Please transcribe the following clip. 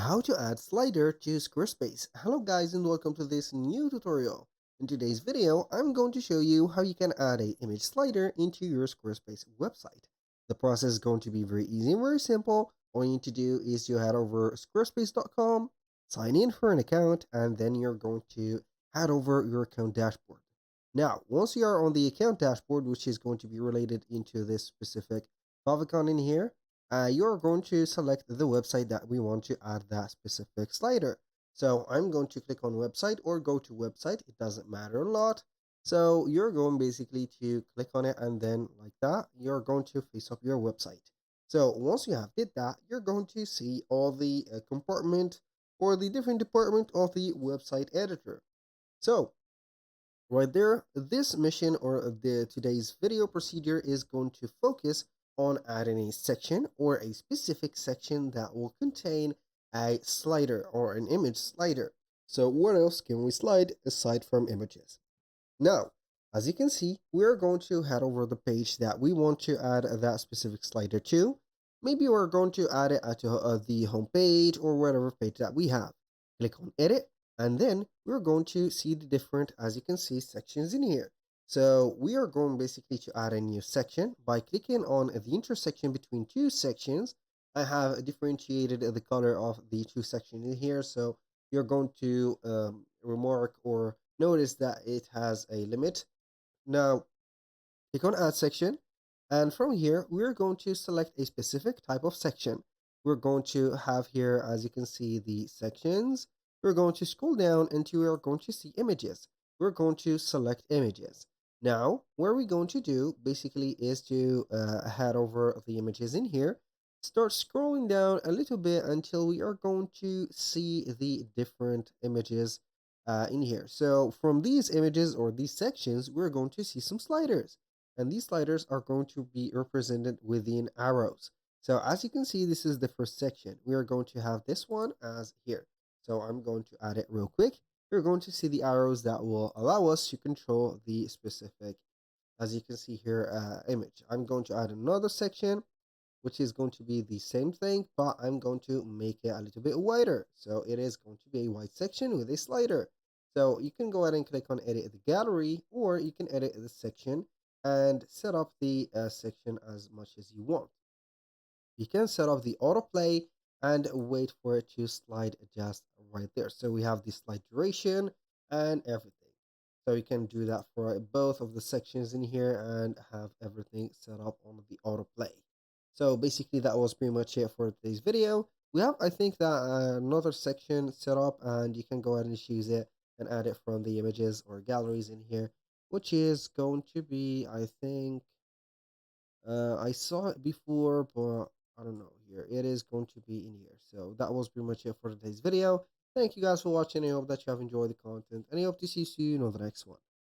How to add slider to Squarespace. Hello guys and welcome to this new tutorial. In today's video, I'm going to show you how you can add a image slider into your Squarespace website. The process is going to be very easy and very simple. All you need to do is you head over squarespace.com, sign in for an account, and then you're going to head over your account dashboard. Now, once you are on the account dashboard, which is going to be related into this specific favicon in here, you're going to select the website that we want to add that specific slider. So I'm going to click on website or go to website. It doesn't matter a lot. So you're going basically to click on it and then like that, you're going to face up your website. So once you have did that, you're going to see all the compartment or the different department of the website editor. So right there, this mission or the today's video procedure is going to focus on adding a section or a specific section that will contain a slider or an image slider. So what else can we slide aside from images? Now, as you can see, we're going to head over the page that we want to add that specific slider to. Maybe we're going to add it at the home page or whatever page that we have. Click on edit, and then we're going to see the different, as you can see, sections in here. So we are going basically to add a new section by clicking on the intersection between two sections. I have differentiated the color of the two sections in here. So you're going to remark or notice that it has a limit. Now, click on add section, and from here we're going to select a specific type of section. We're going to have here, as you can see, the sections. We're going to scroll down until we're going to see images. We're going to select images. Now what we're going to do basically is to head over the images in here, start scrolling down a little bit until we are going to see the different images in here. So from these images or these sections, we're going to see some sliders, and these sliders are going to be represented within arrows. So as you can see, this is the first section. We are going to have this one as here. So I'm going to add it real quick. You're going to see the arrows that will allow us to control the specific, as you can see here, image. I'm going to add another section, which is going to be the same thing, but I'm going to make it a little bit wider. So it is going to be a white section with a slider. So you can go ahead and click on edit the gallery, or you can edit the section and set up the section as much as you want. You can set up the autoplay and wait for it to slide just right there. So we have the slide duration and everything. So you can do that for both of the sections in here and have everything set up on the autoplay. So basically that was pretty much it for today's video. We have, I think, that another section set up, and you can go ahead and choose it and add it from the images or galleries in here, which is going to be, I think, I saw it before, but I don't know here. It is going to be in here. So that was pretty much it for today's video. Thank you guys for watching. I hope that you have enjoyed the content, and I hope to see you soon on the next one.